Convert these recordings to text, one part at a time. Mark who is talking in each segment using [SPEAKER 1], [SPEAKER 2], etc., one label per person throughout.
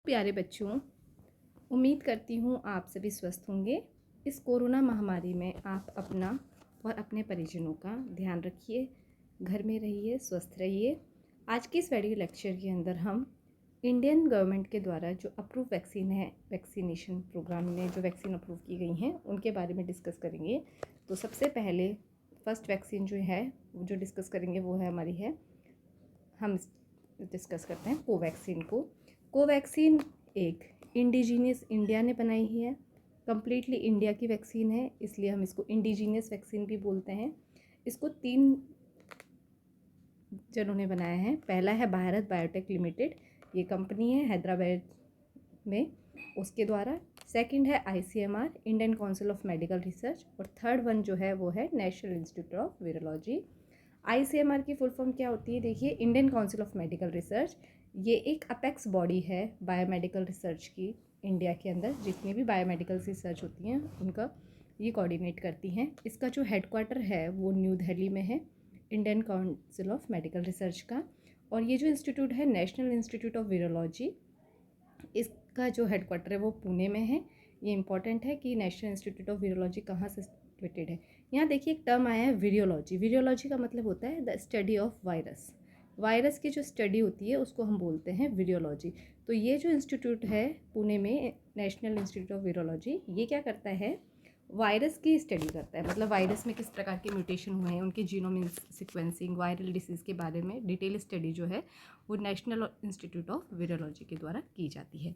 [SPEAKER 1] प्यारे बच्चों, उम्मीद करती हूँ आप सभी स्वस्थ होंगे। इस कोरोना महामारी में आप अपना और अपने परिजनों का ध्यान रखिए, घर में रहिए, स्वस्थ रहिए। आज के इस वीडियो लेक्चर के अंदर हम इंडियन गवर्नमेंट के द्वारा जो अप्रूव वैक्सीन है, वैक्सीनेशन प्रोग्राम में जो वैक्सीन अप्रूव की गई हैं उनके बारे में डिस्कस करेंगे। तो सबसे पहले फर्स्ट वैक्सीन जो है जो डिस्कस करेंगे वो है हमारी है, हम डिस्कस करते हैं कोवैक्सीन को। कोवैक्सीन एक इंडिजीनियस इंडिया ने बनाई है, कम्प्लीटली इंडिया की वैक्सीन है, इसलिए हम इसको इंडिजीनियस वैक्सीन भी बोलते हैं। इसको 3 जनों ने बनाया है। पहला है भारत बायोटेक लिमिटेड, ये कंपनी है हैदराबाद में, उसके द्वारा। सेकंड है ICMR, Indian council of medical research, और थर्ड वन जो है वो है national institute of virology. ICMR की फुल फॉर्म क्या होती है? देखिए, Indian council of medical research, ये एक अपेक्स बॉडी है बायोमेडिकल रिसर्च की इंडिया के अंदर। जितनी भी बायोमेडिकल रिसर्च होती हैं उनका ये कोऑर्डिनेट करती हैं। इसका जो हेडक्वार्टर है वो न्यू दिल्ली में है, Indian council of medical research का। और ये जो इंस्टीट्यूट है नेशनल इंस्टीट्यूट ऑफ वायरोलॉजी, इसका जो हेडक्वार्टर है वो पुणे में है। ये इंपॉर्टेंट है कि नेशनल इंस्टीट्यूट ऑफ वायरोलॉजी कहाँ से सिचुएटेड है। यहाँ देखिए एक टर्म आया है वीरियोलॉजी। वीरियोलॉजी का मतलब होता है the study of virus. Virus की जो स्टडी होती है उसको हम बोलते हैं वीरियोलॉजी। तो ये जो इंस्टीट्यूट है पुणे में, नेशनल इंस्टीट्यूट ऑफ वायरोलॉजी, ये क्या करता है? वायरस की स्टडी करता है। मतलब वायरस में किस प्रकार के म्यूटेशन हुए हैं, उनके जीनोम सीक्वेंसिंग, वायरल डिसीज़ के बारे में डिटेल स्टडी जो है वो नेशनल इंस्टीट्यूट ऑफ वायरोलॉजी के द्वारा की जाती है।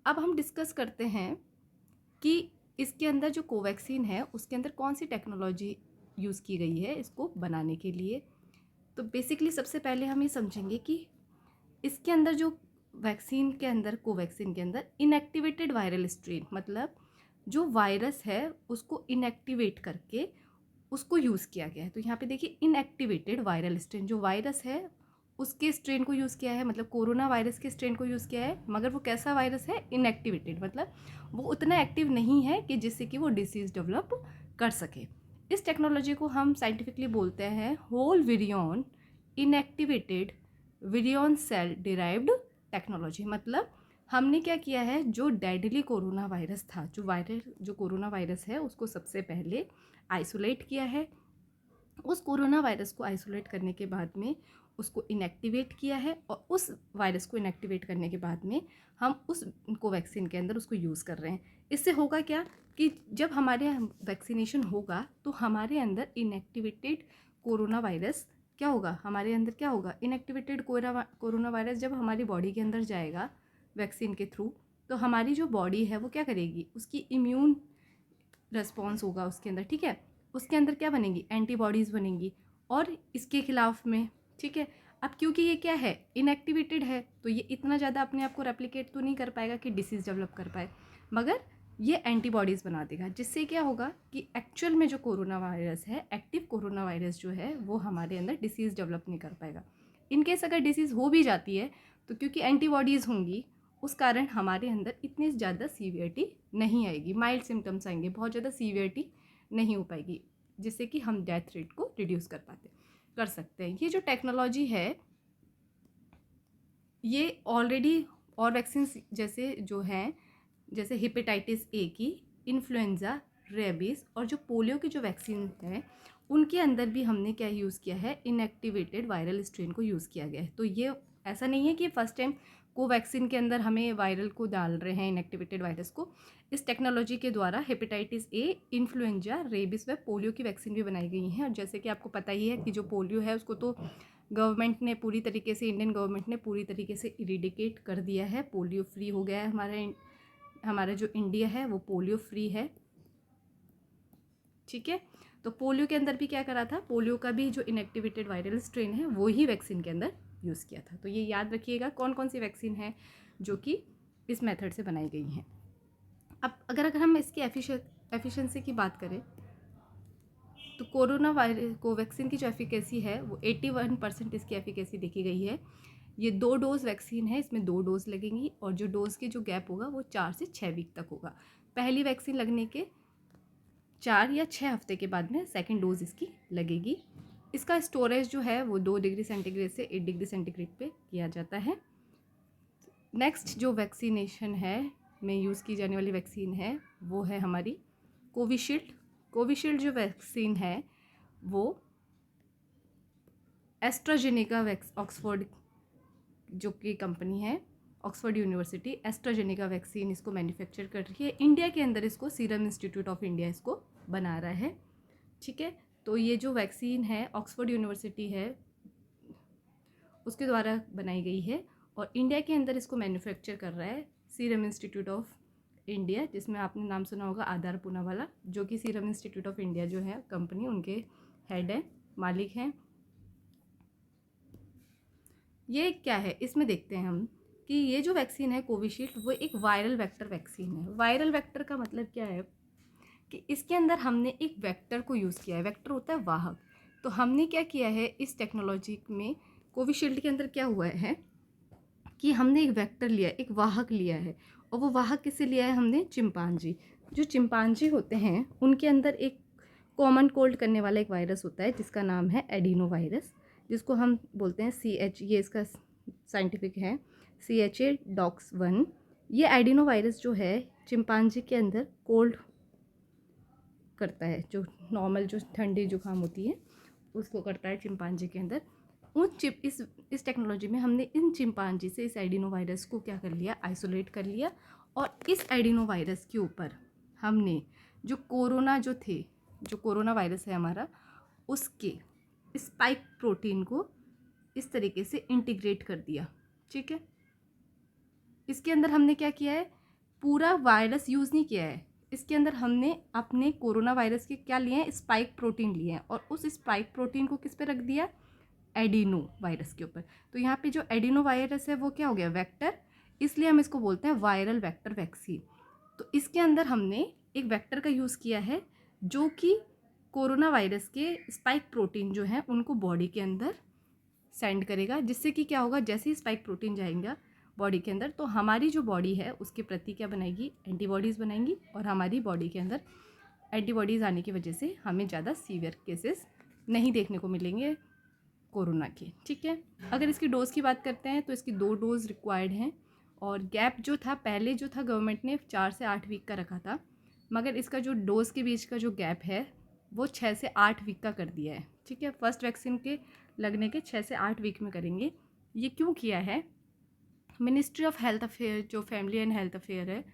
[SPEAKER 1] अब हम डिस्कस करते हैं कि इसके अंदर जो कोवैक्सीन है उसके अंदर कौन सी टेक्नोलॉजी यूज़ की गई है इसको बनाने के लिए। तो बेसिकली सबसे पहले हम ये समझेंगे कि इसके अंदर जो वैक्सीन के अंदर, कोवैक्सीन के अंदर इनएक्टिवेटेड वायरल स्ट्रेन, मतलब जो वायरस है उसको इनएक्टिवेट करके उसको यूज़ किया गया है। तो यहाँ पे देखिए इनएक्टिवेटेड वायरल स्ट्रेन, जो वायरस है उसके स्ट्रेन को यूज़ किया है, मतलब कोरोना वायरस के स्ट्रेन को यूज़ किया है। मगर वो कैसा वायरस है? इनएक्टिवेटेड, मतलब वो उतना एक्टिव नहीं है कि जिससे कि वो डिसीज़ डेवलप कर सके। इस टेक्नोलॉजी को हम साइंटिफिकली बोलते हैं whole virion inactivated virion cell derived technology. मतलब हमने क्या किया है, जो डेडली कोरोना वायरस था, जो कोरोना वायरस है उसको सबसे पहले आइसोलेट किया है। उस कोरोना वायरस को आइसोलेट करने के बाद में उसको इनएक्टिवेट किया है, और उस वायरस को इनएक्टिवेट करने के बाद में हम उस कोवैक्सीन के अंदर उसको यूज़ कर रहे हैं। इससे होगा क्या कि जब हमारे वैक्सीनेशन होगा तो हमारे अंदर इनएक्टिवेटेड कोरोना वायरस क्या होगा, हमारे अंदर क्या होगा, इनएक्टिवेटेड कोरोना वायरस जब हमारी बॉडी के अंदर जाएगा वैक्सीन के थ्रू, तो हमारी जो बॉडी है वो क्या करेगी, उसकी इम्यून रिस्पॉन्स होगा उसके अंदर, ठीक है। उसके अंदर क्या बनेंगी? एंटीबॉडीज़ बनेंगी और इसके खिलाफ में, ठीक है। अब क्योंकि ये क्या है, इनएक्टिवेटेड है, तो ये इतना ज़्यादा अपने आप को रेप्लिकेट तो नहीं कर पाएगा कि डिसीज़ डेवलप कर पाए, मगर ये एंटीबॉडीज़ बना देगा, जिससे क्या होगा कि एक्चुअल में जो कोरोना वायरस है, एक्टिव कोरोना वायरस जो है, वो हमारे अंदर डिसीज़ डेवलप नहीं कर पाएगा। इनकेस अगर डिसीज़ हो भी जाती है तो क्योंकि एंटीबॉडीज़ होंगी उस कारण हमारे अंदर इतनी ज़्यादा सीवियरिटी नहीं आएगी, माइल्ड सिम्टम्स आएंगे, बहुत ज़्यादा सीवियरिटी नहीं हो पाएगी, जिससे कि हम डेथ रेट को रिड्यूस कर सकते हैं। ये जो टेक्नोलॉजी है ये ऑलरेडी और वैक्सीन जैसे जो हैं, जैसे हेपेटाइटिस ए की, इन्फ्लुएंज़ा, रेबीज़ और जो पोलियो की जो वैक्सीन है उनके अंदर भी हमने क्या यूज़ किया है, इनएक्टिवेटेड वायरल स्ट्रेन को यूज़ किया गया है। तो ये ऐसा नहीं है कि फर्स्ट टाइम कोवैक्सीन के अंदर हमें वायरल को डाल रहे हैं, इनएक्टिवेटेड वायरस को। इस टेक्नोलॉजी के द्वारा हेपेटाइटिस ए, इन्फ्लुएंजा, रेबीज़ व पोलियो की वैक्सीन भी बनाई गई हैं। और जैसे कि आपको पता ही है कि जो पोलियो है उसको तो गवर्नमेंट ने पूरी तरीके से, इंडियन गवर्नमेंट ने पूरी तरीके से इरेडिकेट कर दिया है, पोलियो फ्री हो गया है। हमारा जो इंडिया है वो पोलियो फ्री है, ठीक है। तो पोलियो के अंदर भी क्या करा था, पोलियो का भी जो इनएक्टिवेटेड वायरल स्ट्रेन है वो ही वैक्सीन के अंदर यूज़ किया था। तो ये याद रखिएगा कौन कौन सी वैक्सीन है जो कि इस मेथड से बनाई गई हैं। अब अगर हम इसकी एफिशिएंसी की बात करें तो कोरोना वायरस कोवैक्सीन की जो एफिकेसी है वो 81% इसकी एफिकेसी देखी गई है। ये 2 डोज वैक्सीन है, इसमें 2 डोज लगेंगी, और जो डोज के जो गैप होगा वो 4 से 6 वीक तक होगा। पहली वैक्सीन लगने के 4 या 6 हफ्ते के बाद में सेकेंड डोज इसकी लगेगी। इसका स्टोरेज जो है वो 2 डिग्री सेंटीग्रेड से 8 डिग्री सेंटीग्रेड पे किया जाता है। नेक्स्ट जो वैक्सीनेशन है में यूज़ की जाने वाली वैक्सीन है वो है हमारी कोविशील्ड। कोविशील्ड जो वैक्सीन है वो एस्ट्राजेनेका ऑक्सफोर्ड जो कि कंपनी है, ऑक्सफोर्ड यूनिवर्सिटी एस्ट्राजेनेका वैक्सीन इसको मैन्युफैक्चर कर रही है। इंडिया के अंदर इसको सीरम इंस्टीट्यूट ऑफ इंडिया इसको बना रहा है। ठीक है, तो ये जो वैक्सीन है ऑक्सफोर्ड यूनिवर्सिटी है उसके द्वारा बनाई गई है और इंडिया के अंदर इसको मैन्युफैक्चर कर रहा है सीरम इंस्टीट्यूट ऑफ इंडिया, जिसमें आपने नाम सुना होगा आधार पूनावाला, जो कि सीरम इंस्टीट्यूट ऑफ इंडिया जो है कंपनी उनके हेड हैं, मालिक हैं। ये क्या है इसमें देखते हैं हम कि ये जो वैक्सीन है कोविशील्ड वो एक वायरल वेक्टर वैक्सीन है। वायरल वेक्टर का मतलब क्या है कि इसके अंदर हमने एक वेक्टर को यूज़ किया है। वेक्टर होता है वाहक। तो हमने क्या किया है इस टेक्नोलॉजी में, कोविशील्ड के अंदर क्या हुआ है कि हमने एक वेक्टर लिया, एक वाहक लिया है। और वो वाहक किससे लिया है हमने? चिंपांजी। जो चिंपांजी होते हैं उनके अंदर एक कॉमन कोल्ड करने वाला एक वायरस होता है जिसका नाम है एडिनो वायरस, जिसको हम बोलते हैं CH, ये इसका साइंटिफिक है CHA-DOX1। ये एडिनो वायरस जो है चिंपांजी के अंदर कोल्ड करता है, जो नॉर्मल जो ठंडी जुकाम होती है उसको करता है चिंपांजी के अंदर। इस टेक्नोलॉजी में हमने इन चिंपांजी से इस एडिनो वायरस को क्या कर लिया? आइसोलेट कर लिया। और इस एडिनो वायरस के ऊपर हमने जो कोरोना वायरस है हमारा, उसके स्पाइक प्रोटीन को इस तरीके से इंटीग्रेट कर दिया। ठीक है, इसके अंदर हमने क्या किया है? पूरा वायरस यूज़ नहीं किया है। इसके अंदर हमने अपने कोरोना वायरस के क्या लिए हैं? स्पाइक प्रोटीन लिए हैं और उस स्पाइक प्रोटीन को किस पे रख दिया? एडिनो वायरस के ऊपर। तो यहाँ पे जो एडिनो वायरस है वो क्या हो गया? वेक्टर। इसलिए हम इसको बोलते हैं वायरल वेक्टर वैक्सीन। तो इसके अंदर हमने एक वेक्टर का यूज़ किया है जो कि कोरोना वायरस के स्पाइक प्रोटीन जो हैं उनको बॉडी के अंदर सेंड करेगा, जिससे कि क्या होगा? जैसे ही स्पाइक प्रोटीन जाएगा बॉडी के अंदर तो हमारी जो बॉडी है उसके प्रति क्या बनाएगी? एंटीबॉडीज़ बनाएंगी। और हमारी बॉडी के अंदर एंटीबॉडीज़ आने की वजह से हमें ज़्यादा सीवियर केसेस नहीं देखने को मिलेंगे कोरोना के। ठीक है, अगर इसकी डोज़ की बात करते हैं तो इसकी 2 डोज़ रिक्वायर्ड हैं। और गैप जो था पहले जो था गवर्नमेंट ने 4 से 8 वीक का रखा था, मगर इसका जो डोज़ के बीच का जो गैप है वो 6 से 8 वीक का कर दिया है। ठीक है, फर्स्ट वैक्सीन के लगने के 6 से 8 वीक में करेंगे। ये क्यों किया है? मिनिस्ट्री ऑफ हेल्थ अफेयर जो फैमिली एंड हेल्थ अफेयर है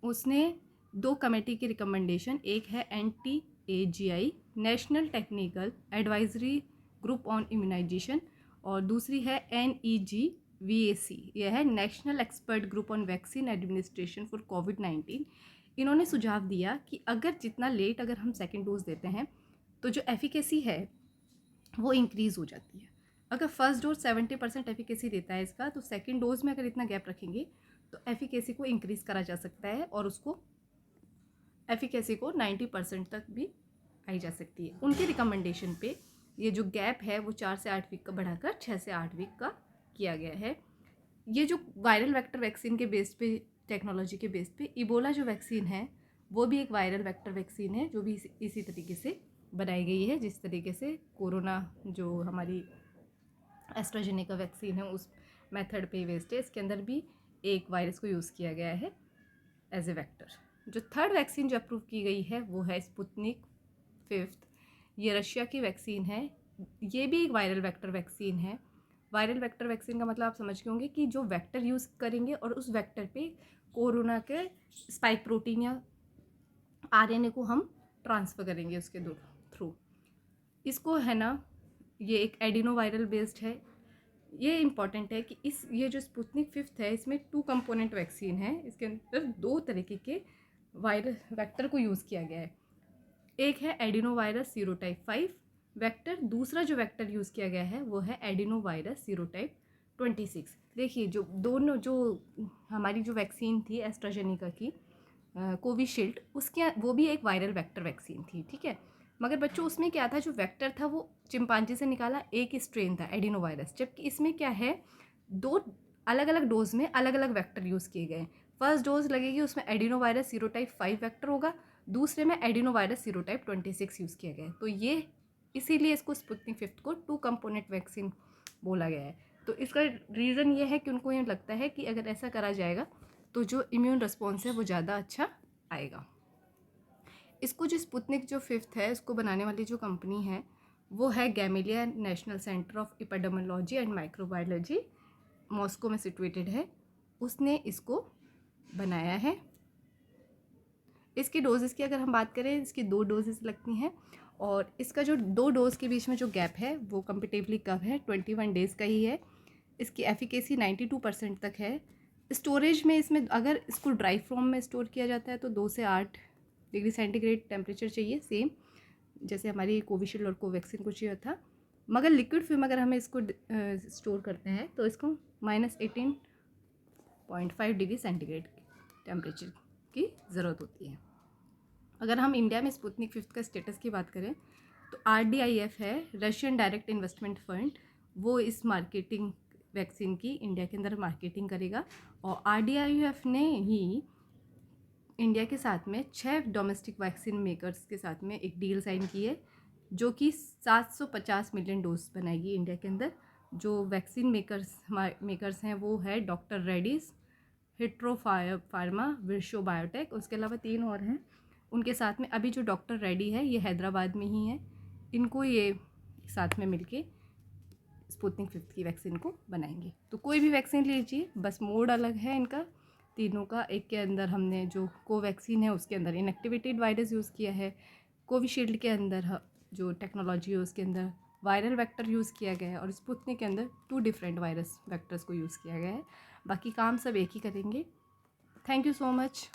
[SPEAKER 1] उसने 2 कमेटी की रिकमेंडेशन, एक है NTAGI national technical advisory group on immunisation और दूसरी है NEGVAC, यह है national expert group on vaccine administration for कोविड-19। इन्होंने सुझाव दिया कि अगर जितना लेट अगर हम सेकेंड डोज देते हैं तो जो एफिकेसी है वो इंक्रीज़ हो जाती है। अगर फर्स्ट डोज 70% एफिकेसी देता है इसका, तो सेकेंड डोज में अगर इतना गैप रखेंगे तो एफिकेसी को इंक्रीज़ करा जा सकता है और उसको एफिकेसी को 90% तक भी आई जा सकती है। उनके रिकमेंडेशन पे ये जो गैप है वो 4 से 8 वीक का बढ़ाकर 6 से 8 वीक का किया गया है। ये जो वायरल वेक्टर वैक्सीन के बेस पे, टेक्नोलॉजी के बेस पे, इबोला जो वैक्सीन है वो भी एक वायरल वेक्टर वैक्सीन है जो भी इसी तरीके से बनाई गई है जिस तरीके से कोरोना जो हमारी एस्ट्राजेनेका वैक्सीन है उस मेथड पे बेस्ड है। इसके अंदर भी एक वायरस को यूज़ किया गया है एज ए वेक्टर। जो थर्ड वैक्सीन जो अप्रूव की गई है वो है स्पुतनिक 5। ये रशिया की वैक्सीन है। ये भी एक वायरल वेक्टर वैक्सीन है। वायरल वेक्टर वैक्सीन का मतलब आप समझ गए होंगे कि जो वेक्टर यूज़ करेंगे और उस वेक्टर पे कोरोना के स्पाइक प्रोटीन या RNA को हम ट्रांसफ़र करेंगे उसके थ्रू। इसको है ना, ये एक एडिनो वायरल बेस्ड है। ये इम्पॉर्टेंट है कि ये जो स्पुतनिक 5 है इसमें 2 कंपोनेंट वैक्सीन है। इसके अंदर 2 तरीके के वायरल वेक्टर को यूज़ किया गया है। एक है एडिनो वायरस सीरोटाइप 5 वेक्टर, दूसरा जो वेक्टर यूज़ किया गया है वो है एडिनो वायरस सीरोटाइप 26। देखिए जो दोनों जो हमारी जो वैक्सीन थी एस्ट्राजेनेका की कोविशील्ड, उसके वो भी एक वायरल वेक्टर वैक्सीन थी। ठीक है, मगर बच्चों उसमें क्या था? जो वेक्टर था वो चिंपांजी से निकाला, एक ही स्ट्रेन था एडिनो वायरस। जबकि इसमें क्या है, 2 अलग अलग डोज में अलग अलग वेक्टर यूज़ किए गए। फर्स्ट डोज लगेगी उसमें एडिनो वायरस सीरोटाइप 5 वेक्टर होगा, दूसरे में एडिनो वायरस सीरोटाइप 26 यूज़ किया गया है। तो ये इसीलिए इसको स्पुतनिक 5 को 2 कंपोनेंट वैक्सीन बोला गया है। तो इसका रीज़न ये है कि उनको ये लगता है कि अगर ऐसा करा जाएगा तो जो इम्यून रिस्पॉन्स है वो ज़्यादा अच्छा आएगा। इसको जो स्पुतनिक जो 5th है, इसको बनाने वाली जो कंपनी है वो है Gamaleya national centre of epidemiology and microbiology, Moscow में सिचुएटेड है। उसने इसको बनाया है। इसकी डोजेस की अगर हम बात करें, इसकी 2 डोजेस लगती हैं और इसका जो 2 डोज के बीच में जो गैप है वो कंपेरेटिवली कम है, 21 डेज़ का ही है। इसकी एफिकेसी 92% तक है। स्टोरेज में इसमें अगर इसको ड्राई फॉर्म में स्टोर किया जाता है तो 2 से 8 डिग्री सेंटीग्रेड टेम्परेचर चाहिए, सेम जैसे हमारी कोविशील्ड और कोवैक्सीन को चाहिए था। मगर लिक्विड फॉर्म अगर हमें इसको स्टोर करते हैं तो इसको -18.5 डिग्री सेंटीग्रेड टेम्परेचर की ज़रूरत होती है। अगर हम इंडिया में स्पुतनिक 5 का स्टेटस की बात करें तो RDIF है, रशियन डायरेक्ट इन्वेस्टमेंट फंड, वो इस मार्केटिंग वैक्सीन की इंडिया के अंदर मार्केटिंग करेगा। और RDIF ने ही इंडिया के साथ में 6 डोमेस्टिक वैक्सीन मेकर्स के साथ में एक डील साइन की है जो कि 750 मिलियन डोज बनाएगी इंडिया के अंदर। जो वैक्सीन मेकर्स हैं वो है doctor Reddy's, Hetero pharma, Virchow biotech, उसके अलावा 3 और हैं उनके साथ में। अभी जो डॉक्टर रेड्डी है ये हैदराबाद में ही है, इनको ये साथ में मिलके स्पुतनिक 5 की वैक्सीन को बनाएंगे। तो कोई भी वैक्सीन लीजिए, बस मोड अलग है इनका तीनों का। एक के अंदर हमने जो कोवैक्सीन है उसके अंदर इनएक्टिवेटेड वायरस यूज़ किया है, कोविशील्ड के अंदर जो टेक्नोलॉजी है उसके अंदर वायरल वेक्टर यूज़ किया गया है, और स्पुतनिक के अंदर 2 डिफरेंट वायरस वेक्टर्स को यूज़ किया गया है। बाकी काम सब एक ही करेंगे। Thank you so much.